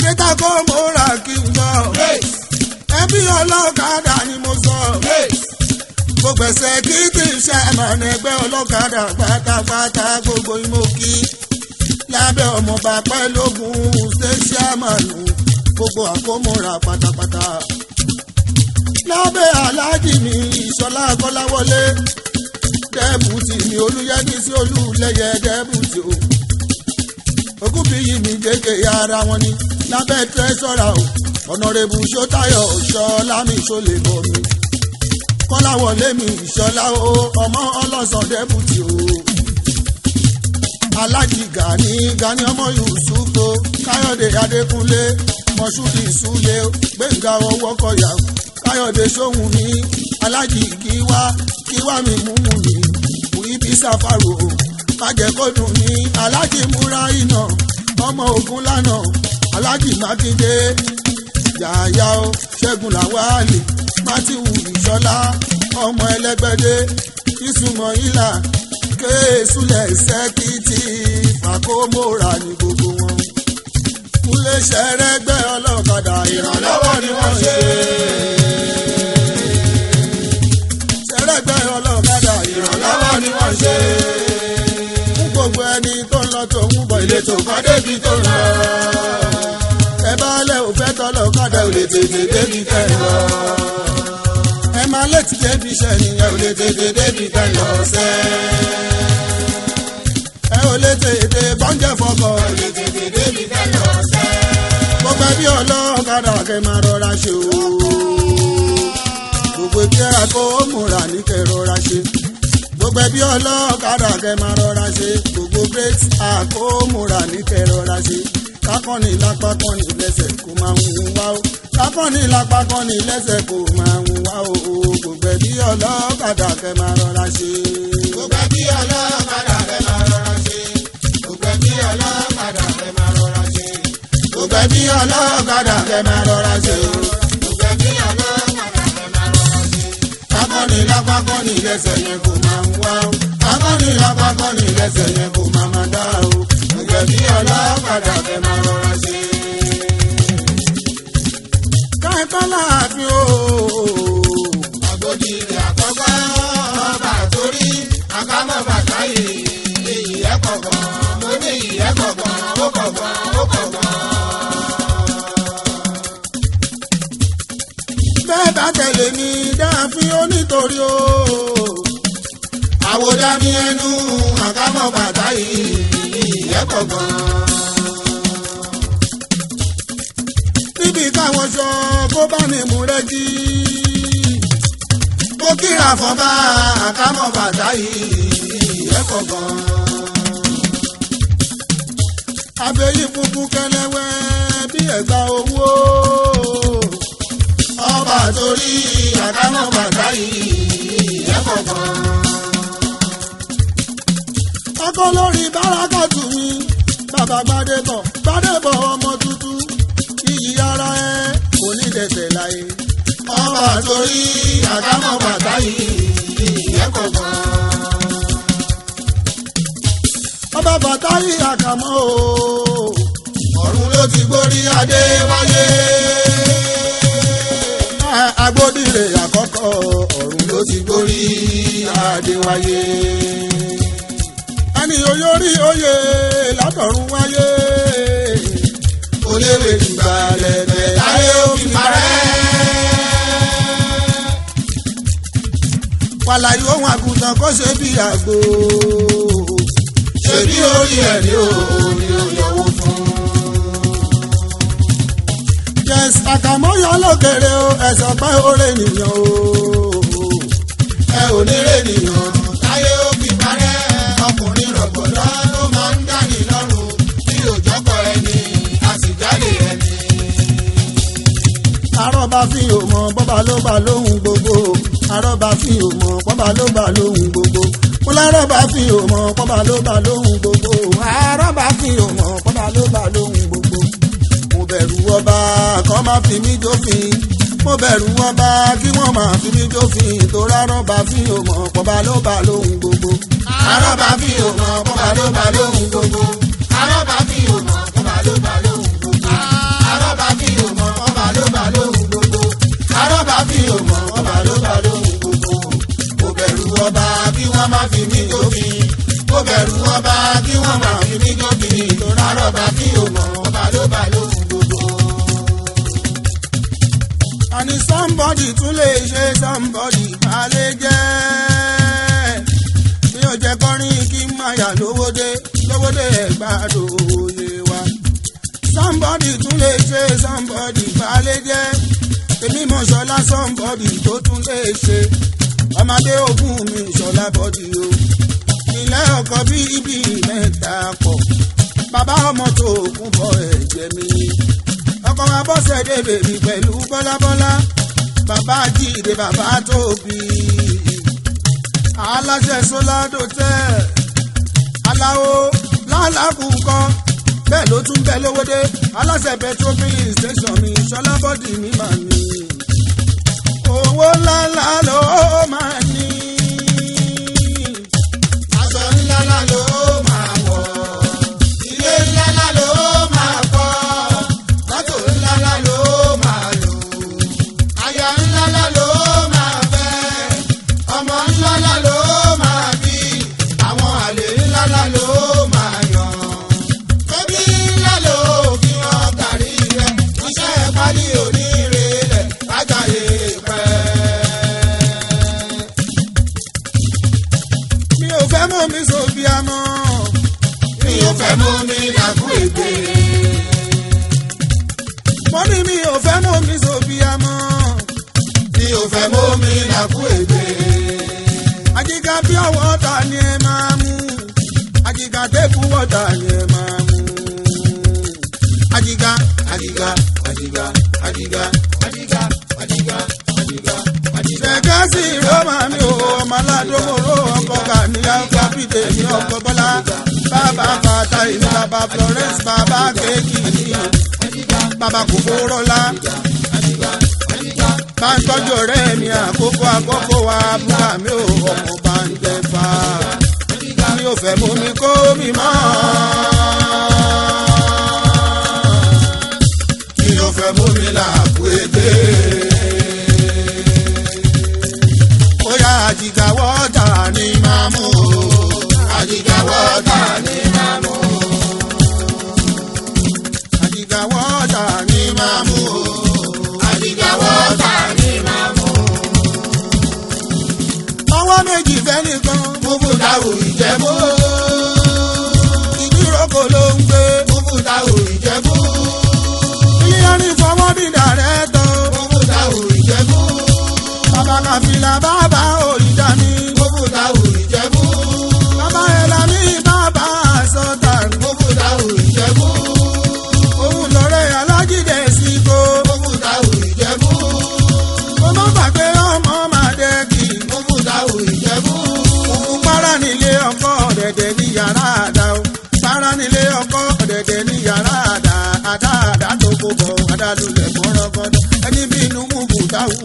greta kó múra kí n gbọ́. ẹbí ọlọ́kadà ni mo sọ. gbogbo ẹsẹ̀ kí tí ń ṣe àmàlà ẹgbẹ́ ọlọ́kadà pátápátá gbogbo ìmọ̀kí lábẹ́ ọmọọba pẹ́lógún ṣẹ́ṣẹ́ àmàlù gbogbo àkómọ́ra pátápátá. lábẹ́ aláàjì mi ìṣọlá kọ́láwọlé dẹ́bùtì mi olúyẹ́dí sí olúlẹ́yẹ dẹ́bùtì o. ògúnbíyì mi gègé ara wọn ni lábẹ́ tẹ́sọ̀rà o ọ̀nàrẹ́bù ṣótáyọ̀ ṣọlá mi ṣọlẹ̀ bọ̀ mi. kọ́láwọlé mi ìṣọlá o ọmọ ọlọ́sàn dẹ́bùtì o. aláàjì gani ọmọ yusufu káyọ̀dé adékúnlé mọ̀ṣúdì súlé gbẹ̀ngà ọwọ́ kọ̀yà káyọ̀dé sóhun mi aláàjì kíwá mi múmú mi Muibi Safaru májẹ̀kọ́dùn mi aláàjì múra iná ọmọ ogun lánà aláàjì mákindé yàyà o ṣẹ́gun làwálì mátíwù ìṣọlá ọmọ ẹlẹ́gbẹ́dẹ́ ìsúnmọ́ ìlà kéésùlẹ̀ sẹ́kìtì fàkómọ́ra ní gbogbo wọn. kúlẹ̀ ṣẹ̀rẹ̀gbẹ́ ọlọ́kadà ìrànlọ́wọ́ ni wọ́n ṣe. ṣẹ̀rẹ̀gbẹ́ ọlọ́kadà ìrànlọ́wọ́ ni wọ́n ṣe. fún gbogbo ẹni tó ń lọ tó ń bọ̀ ilé tó kọ́ débi tó ń lọ. ẹ bá lẹ́ òfẹ́ tọ́lọ́kadà ò lè tètè débi tẹ̀ lọ. ẹ máa létí débi iṣẹ́ nìyẹn ò lè tètè débi tẹ̀ lọ sẹ́. ẹ ò lè tètè bọ́ńjẹ́ fọkọ̀ ò lè tètè débi tẹ̀ lọ sẹ́. gbogbo ẹbí ọlọ́kadà kẹ́ máa rọra ṣe o. gbogbo ẹbí ẹ̀kọ́ múra ní kẹ́ rọra ṣe. gbogbo ẹbí ọlọ́kadà kẹ́ máa rọra ṣe. gbogbo great àkómúra ní kẹ́ rọra ṣe. kákọ́ni lápá kọ́ni lẹ́sẹ̀ kó máa ń wá o. kákọ́ni lápá kọ́ni lẹ́sẹ̀ kó máa ń wá o. gbogbo ẹbí ọlọ́kadà kẹ́ máa rọra ṣe. gbogbo ẹbí ọlọ́kadà kẹ́ máa rọra ṣe. gbogbo ẹbí ọlọ́kadà kẹ́ máa rọra ṣe. gbogbo ẹbí ọlọ́kadà kẹ́ máa rọra ṣe o. gbogbo ẹbí ọlọ́kadà kẹ́ máa rọra ṣe. kákọ́ni lápá kọ́ni lẹ́sẹ̀ yẹn kó máa ń wá o. kákọ́ni lápá kọ́ni lẹ́sẹ̀ yẹn kó máa máa dá o. gbogbo ẹbí ọlọ́kadà kẹ́ máa rọra ṣe. káyọ̀tọ́ láàfin o. Àgòdì ilẹ̀ àkọ́kọ́ ọba àtórí àkámọ́ bàtà yìí ìyẹ́ kọ̀ọ̀kan mo ní ìyẹ́ kọ̀ọ̀kan ó kọ̀ọ̀kan ó kọ̀ọ̀kan. bẹ́ẹ̀ bá tẹ̀lé mi dáàfin ó nítorí o. àwòdà mi ẹnu àkámọ́ bàtà yìí ìyẹ́ kọ̀ọ̀kan. níbi káwọn sọ kó bá ní mú rẹ́jí. Mo kíra fún bá àkámọ́ bàtà yìí ìyẹ́ kọ̀ọ̀kan. abẹ́yí funfun kẹlẹ́wẹ́ bí ẹ̀gbà owó. ọba àtórí àkámọ́ bàtà yìí ìyẹ́ kọ̀ọ̀kan. ọkọ lórí bárakàtù mi bàbá gbadébọ̀ ọmọ tuntun iyì ara ẹ kò ní dẹ̀sẹ̀ láyé. ọba àtórí àkámọ́ bàtà yìí ìyẹ́ kọ̀ọ̀kan. ọba bàtà yìí àkàmọ́ o. ọ̀run ló ti gbórí adé adé wáyé. ẹni olórí oyè látọ̀run wáyé. oléwé ìgbàlẹ̀ bẹ̀ láyé òbí parẹ́. wàlàyé ohun àgùntàn kó ṣe bí àgbo. ṣèbí orí ẹ̀ ní òní òyòwò fún. yes àkàmọ́yọ lókèrè o ẹ̀sọ̀ pé oore nìyàn o. ẹ ò ní rè nìyàn táyé ó fi parẹ́. ọkùnrin rọ̀gbọ̀dọ́ ló máa ń dání lọ́rùn tí òjọ́kọ̀ ẹni a sì jáde ẹni. arọ́bá fi òmò bọ́bá ló bá lóhùn gbogbo. arọ́bá fi òmò bọ́bá ló bá lóhùn gbogbo. mo lárọ́bá fi òmò bọ́bá ló bá lóhùn gbogbo. arọ́bá fi òmò bọ́bá ló bá lóhùn gbogbo. mo bẹ̀rù ọba kọ́ máa fi mí jófin. mo bẹ̀rù ọba kí wọ́n máa fi mí jófin. torí arọ́bá fi òmò bọ́bá ló bá lóhùn gbogbo. arọ́bá fi òmò bọ́bá ló bá lóhùn gbogbo. arọ́bá fi òmò bọ́bá ló bá lóhùn gbogbo. arọ́bá fi òmò bọ́bá ló bá lóhùn gbogbo. arọ́bá fi òmò bọ́bá ló bá lóhùn gbogbo. mo bẹ̀rù ọba kí wọ́n máa fi mí jófin. mo bẹ̀rù ọba kí wọ́n máa fi mí jófin. torí arọ́bá fi òmò bọ́bá ló bá lóhùn gbogbo. àní somebody tún lè ṣe somebody balẹ̀ jẹ́. mi ò jẹ́ kọrin kí n máa yà lówódé ẹ̀gbádò òye wa. somebody tún lè ṣe somebody balẹ̀ jẹ́. èmi mọ̀ ṣọlá somebody tó tún lè ṣe. ọmọdé ogún mi ṣọlá bọ́dì o. ilé ọkọ̀ bíbí mẹ́ta pọ̀. bàbá ọmọ tó kún bọ ẹ̀jẹ̀ mi. ọkọ̀ wa bọ́sẹ̀ dé bèbí pẹ̀lú bọ́lábọ́lá. bàbá jíde bàbá tóbi. aláṣẹ sóládò tẹ́. aláwo lálàkùkọ. bẹ́ẹ̀ ló tún bẹ lówódé. aláṣẹ petrol filling station mi ṣọlá bọ́dì mi mà ní. owó ńláńlá ló máa ní. aṣọ ńláńlá ló máa wọ̀. ilé ńláńlá ló máa kọ́. mọ́tò ńláńlá ló máa lò. aya ńláńlá ló máa fẹ́. ọmọ ńláńlá ló máa bí. àwọn àlè ńláńlá ló máa yàn. bébí ńlá ló fi hàn gàrí rẹ̀. iṣẹ́ pálí oníire rẹ̀ lájàyè pẹ́. mi ò fẹ́ mú mi sóbi àmọ́. mi ò fẹ́ mú mi dàkú ìgbé. mo ní mi ò fẹ́ mú mi sóbi àmọ́. mi ò fẹ́ mú mi dàkú ìgbé. àjíká bí ọwọ́ ta ni ẹ máa mú. àjíká tẹ́kù wọ́ta ni ẹ máa mú. àjíká àjíká àjíká àjíká àjíká àjíká àjíká àjíká. ṣẹ̀kẹ́ sí roma mi ò ọmọ aládùúgbò ọkọ̀ gàníyà kápítẹ̀ ní ọkọ̀ bọ́lá. bàbá fata ìlú bàbá Florence bàbá kéèkì ní bàbá kòkòrọ́lá. bá ń tọ́jú ọ̀rẹ́ mi àkókò wa búra mi ò ọmọ bá ń jẹ fà. mi ò fẹ́ mú mi kó mi mọ́. mi ò fẹ́ mú mi làkú èdè. ó yá àjìgà wọ́tà ni máa mú o. àjìgà wọ́tà ni máa mú o. àjìgà wọ́tà ni máa mú o. àjìgà wọ́tà ni máa mú o. ọwọ́ méjì fẹ́ nìkan. búbú dáwò ìjẹ́bú. ìdíròkò ló ń gbé. búbú dáwò ìjẹ́bú. ilé ní fọwọ́ dídà rẹ̀ tán. búbú dáwò ìjẹ́bú. bàbá kàfìlà bàbá òrìjà mi. búbú dáwò ìjẹ́bú. bàbá ẹ̀là mi bàbá sọ̀tàn. búbú dáwò ìjẹ́bú. òun lọ́rẹ́ alájídé síkó. búbú dáwò ìjẹ́bú. mo má gbàgbé ọmọ màdẹ́kì. búbú dáwò ìjẹ́bú. òun para nílé ọkọ ọ̀dẹ̀dẹ̀ ní yàrá àdá o. para nílé ọkọ ọ̀dẹ̀dẹ̀ ní yàrá àdá. àdá tó kó bọ̀ adálulẹ̀ gbọ́rọ̀gọ́dọ̀. ẹni bínú kúkú táwù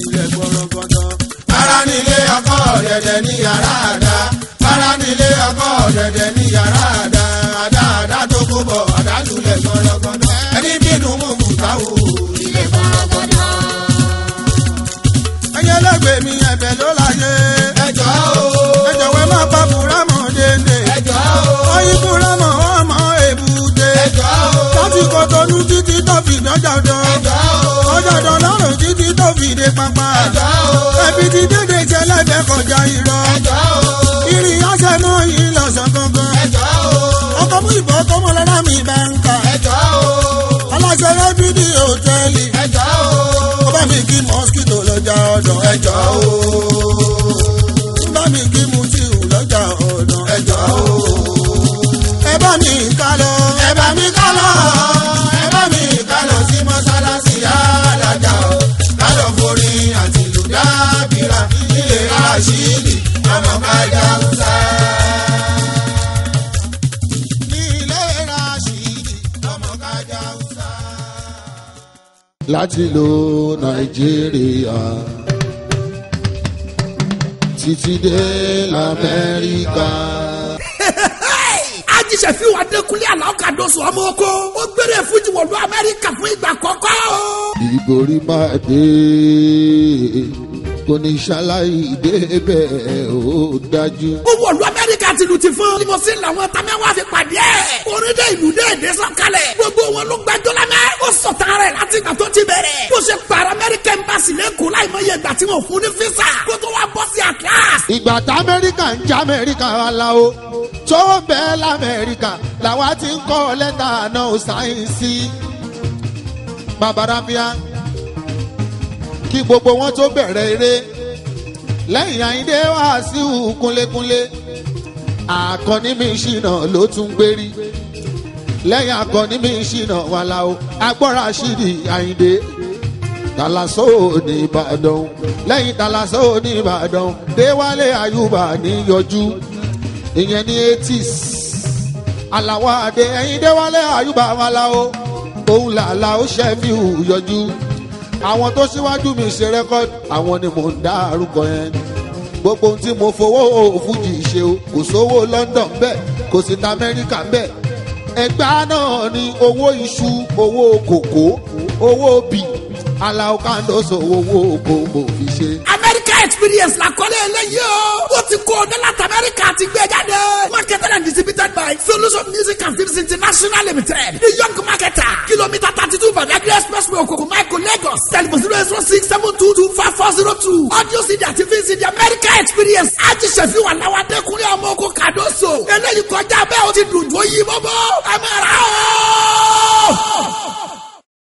ilẹ̀ gbọ́rọ̀gọ́dọ̀. para nílé ọkọ ọ̀dẹ̀dẹ̀ ní yàrá àdá. para nílé ọkọ ọ̀dẹ̀dẹ̀ ní yàrá àdá. àdá tó kó bọ̀ adálulẹ̀ gbọ́rọ̀gọ́dọ̀. ẹni bínú kúkú táwù ilẹ̀ gbọ́rọ̀gọ́dọ̀. ẹyẹ lẹ́gbẹ̀ẹ́ mi ẹ̀bẹ̀ ló láyé. ẹjọ́ o. Kòtònú títí tó fi dọ́jọ́dọ́. Ọjọ́dọ̀ lọ́rùn títí tó fi dé pápá. Ẹbí ti dédé ṣẹlẹ́bẹ̀ kọjá irọ́. Ìrìn ọ̀sẹ̀ náà yìí lọ́sàn gangan. Ọkọ̀ mú ìbọn tó mọ́ lọ́dọ̀ mi bá ń kà. Aláṣẹ rẹ́bí ní hòtẹ́ẹ̀lì. Ó bá mi kí mọ́síkítò lọ́jà ọ̀dọ̀. Bá mi kí Mutiu lọ́jà ọ̀dọ̀. Ẹ bá mi ká lọ. ẹ bá mi ká lọ sí mọ́sálásí alájà o ká lọ forí àti ìlú dábìrà nílé Rashidi ọmọ kájà Hausa. nílé Rashidi ọmọ kájà Hausa. láti lo Nàìjíríà títí dé l'Amẹ́ríkà. Ajíṣẹ́fí wa Adékúnlé Aláọ̀kadọ́sọ ọmọ oko ó gbére fújì wọ̀lú Amẹ́ríkà fún ìgbà àkọ́kọ́. ìgbòrí máa dé kò ní ṣaláì débẹ̀ ó dájú. ó wọ̀lú Amẹ́ríkà tìlù ti fún limousine làwọn tamẹ́wàá fi pàdé ẹ̀. orílẹ̀ ìlú dé èdè sọ̀kalẹ̀ gbogbo wọn ló gbẹjọ́ lámẹ́. ó sọ̀tàn rẹ̀ láti ìgbà tó ti bẹ̀rẹ̀. bó ṣe para Amẹ́ríkà Embassy lẹ́kọ̀ọ́ láì mọ iye ìgbà tí wọ́n fún ní físà kó tó wá bọ́ sí Atlas. ìgbà tá Amẹ́ríkà ń já Amẹ́ríkà wa la o tó bẹ́ẹ̀ l'Amẹ́ríkà làwa ti ń kọ́ lẹ́tà náà sáyẹ́nsì. babaramia kí gbogbo wọn tó bẹ̀rẹ̀ eré lẹ́yìn Àyìndé Wàsíù kúnlékúnlé Àkànní mi ṣìnà ló tún gbérí lẹ́yìn Àkànní mi ṣìnà wàlà o agbọ́ra ṣìdì Àyìndé Tàlàsó ní Ìbàdàn lẹ́yìn Tàlàsó ní Ìbàdàn Déwálé Àyùbá ní yọjú ìyẹn ní 80s Àlàwọ̀ Adé ẹ̀yìn Déwálé Àyùbá wàlà o òun làlà ó ṣẹ́fíù yọjú. àwọn tó síwájú mi ṣe rẹ́kọ́dì àwọn ni mò ń dá àrùkọ yẹn. gbogbo ohun tí mo fowó fújì ṣe o kò sówó London bẹ́ẹ̀ kò sí ta Amẹ́ríkà bẹ́ẹ̀. ẹgbàá náà ni owó iṣu owó kòkó owó bì Aláọ̀kadọ́sọ owó kòkó fi ṣe. Amẹ́ríkà experience la kọ́lé eléyìí o. ó ti kó ọdún láti Amẹ́ríkà ti gbé jáde. marketed and distributed by Solution Music and Films International Limited. The Young Marketer. Kilomita 32 Badagry Expressway Okoko Michael Lagos. Telephone 00672254402. Audio CD àti VCD America experience. Ajíṣẹ́fí wà láwọn Adékúnlé ọmọ oko Kàdóso. eléyìí kọjá bẹ́ẹ̀ ó ti dùn jó yí bọ́bọ́. ẹ máa rà ó.